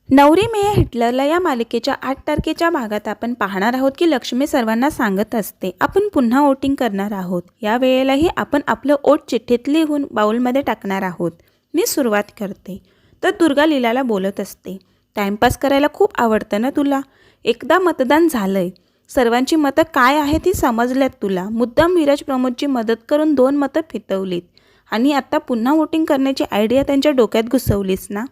नवरी मिया हिटलरला या मालिकेच्या 8 तारखेच्या भागात आपण पाहणार आहोत की लक्ष्मी सर्वांना सांगत असते आपण पुन्हा वोटिंग करणार आहोत। या वेळेलाही आपण आपलं वोट चिठ्ठीत लिहून बाउलमध्ये टाकणार आहोत। मी सुरुवात करते तर दुर्गा लीलाला बोलत असते, टाइमपास करायला खूप आवडतं ना तुला। एकदा मतदान झालंय, सर्वांची मतं काय आहे ती समजल्यात तुला। मुद्दाम विराज प्रमोदची मदत करून 2 मतं फितवलीत आणि आता पुन्हा वोटिंग करण्याची आयडिया त्यांच्या डोक्यात घुसवलीस ना।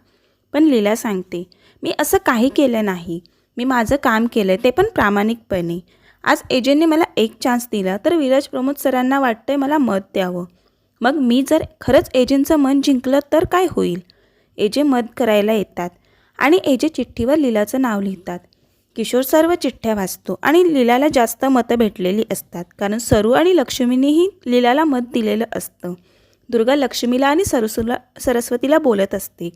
पण लीला सांगते, मी असं काही केलं नाही, मी माझं काम केलं ते पण प्रामाणिकपणे। आज एजेंटने मला एक चान्स दिला तर विराज प्रमोद सरांना वाटतंय मला मत द्यावं। मग मी जर खरंच एजेंटचं मन जिंकलं तर काय होईल। एजे मत करायला येतात आणि एजे चिठ्ठीवर लीलाचं नाव लिहितात। किशोर सर्व चिठ्ठ्या वाचतो आणि लीलाला जास्त मतं भेटलेली असतात कारण सरू आणि लक्ष्मीनेही लीलाला मत दिलेलं असतं। दुर्गा लक्ष्मीला आणि सरस्वतीला बोलत असते,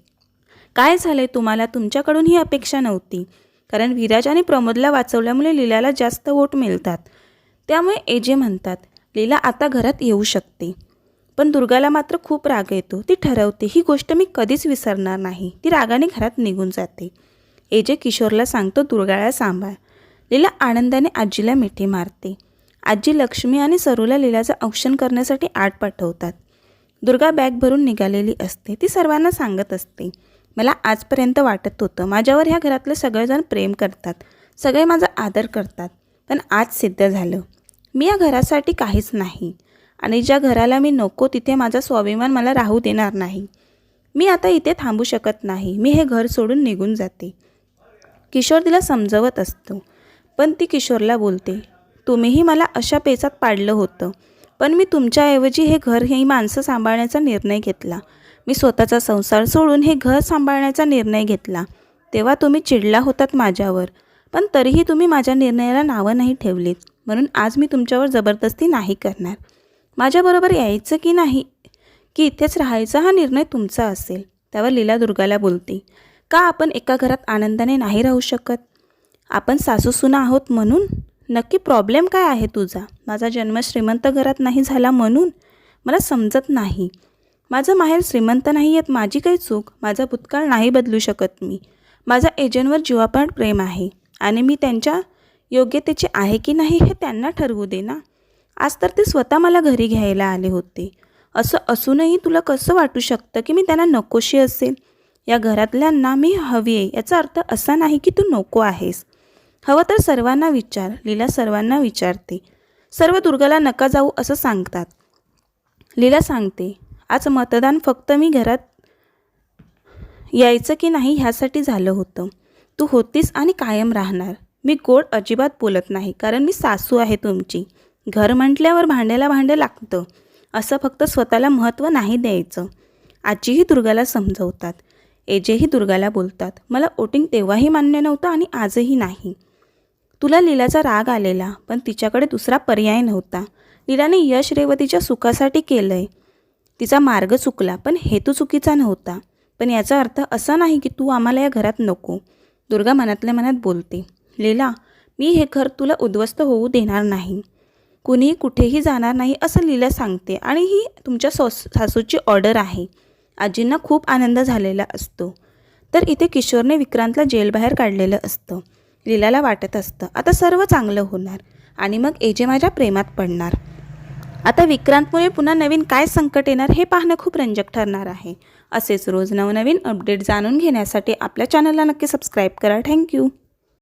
काय झालंय तुम्हाला, तुमच्याकडून ही अपेक्षा नव्हती कारण विराज आणि प्रमोदला वाचवल्यामुळे लीलाला जास्त वोट मिळतात। त्यामुळे एजे म्हणतात लीला आता घरात येऊ शकते। पण दुर्गाला मात्र खूप राग येतो। ती ठरवते ही गोष्ट मी कधीच विसरणार नाही। ती रागाने घरात निघून जाते। एजे किशोरला सांगतो दुर्गाला सांभाळ। लीला आनंदाने आजीला मिठी मारते। आजी लक्ष्मी आणि सरूला लीलाचं औक्षण करण्यासाठी आत पाठवतात। दुर्गा बॅग भरून निघालेली असते। ती सर्वांना सांगत असते, मला आजपर्यंत वाटत होतं माझ्यावर ह्या घरातले सगळेजण प्रेम करतात, सगळे माझा आदर करतात, पण आज सिद्ध झालं मी या घरासाठी काहीच नाही आणि ज्या घराला मी नको तिथे माझा स्वाभिमान मला राहू देणार नाही। मी आता इथे थांबू शकत नाही, मी हे घर सोडून निघून जाते। किशोर तिला समजवत असतो पण ती किशोरला बोलते, तुम्हीही मला अशा पेचात पाडलं होतं पण मी तुमच्याऐवजी हे घर ही माणसं सांभाळण्याचा निर्णय घेतला। मी स्वतःचा संसार सोडून हे घर सांभाळण्याचा निर्णय घेतला। तेव्हा तुम्ही चिडला होतात माझ्यावर, पण तरीही तुम्ही माझ्या निर्णयाला नावं नाही ठेवलीत, म्हणून आज मी तुमच्यावर जबरदस्ती नाही करणार। माझ्याबरोबर यायचं की नाही की इथेच राहायचा हा निर्णय तुमचा असेल। त्यावर लीला दुर्गाला बोलते, का आपण एका घरात आनंदाने नाही राहू शकत। आपण सासूसुना आहोत म्हणून। नक्की प्रॉब्लेम काय आहे तुझा। माझा जन्म श्रीमंत घरात नाही झाला म्हणून। मला समजत नाही, माझं माहेर श्रीमंत नाही आहेत, माझी काही चूक, माझा भूतकाळ नाही बदलू शकत मी। माझा एजंटवर जीवापाड प्रेम आहे आणि मी त्यांच्या योग्यतेचे आहे की नाही हे त्यांना ठरवू दे ना। आज तर ते स्वतः मला घरी घ्यायला आले होते, असं असूनही तुला कसं वाटू शकतं की मी त्यांना नकोशी असेल। या घरातल्यांना मी हवी आहे याचा अर्थ असा नाही की तू नको आहेस। हवं तर सर्वांना विचार। लीला सर्वांना विचारते। सर्व दुर्गाला नका जाऊ असं सांगतात। लीला सांगते, आज मतदान फक्त मी घरात यायचं की नाही ह्यासाठी झालं होतं। तू होतीस आणि कायम राहणार। मी गोड अजिबात बोलत नाही कारण मी सासू आहे तुमची। घर म्हटल्यावर भांड्याला भांडं लागतं, असं फक्त स्वतःला महत्त्व नाही द्यायचं। आजीही दुर्गाला समजवतात। एजेही दुर्गाला बोलतात, मला वोटिंग तेव्हाही मान्य नव्हतं आणि आजही नाही। तुला लीलाचा राग आलेला पण तिच्याकडे दुसरा पर्याय नव्हता। लीलाने यश रेवतीच्या सुखासाठी केलंय, तिचा मार्ग चुकला पण हेतू चुकीचा नव्हता। पण याचा अर्थ असा नाही की तू आम्हाला या घरात नको। दुर्गा मनातल्या मनात बोलते, लीला मी हे घर तुला उद्ध्वस्त होऊ देणार नाही, कुणीही कुठेही जाणार नाही असं लीला सांगते आणि ही तुमच्या सासूची ऑर्डर आहे। आजींना खूप आनंद झालेला असतो तर इथे किशोरने विक्रांतला जेलबाहेर काढलेलं असतं। लीलाला वाटत असतं आता सर्व चांगलं होणार आणि मग एजे माझ्या प्रेमात पडणार। आता विक्रांतमुळे पुन्हा नवीन काय संकट येणार हे पाहणं खूप रंजक ठरणार आहे। असेच रोज नवनवीन अपडेट जाणून घेण्यासाठी आपल्या चॅनलला नक्की सबस्क्राईब करा। थँक्यू।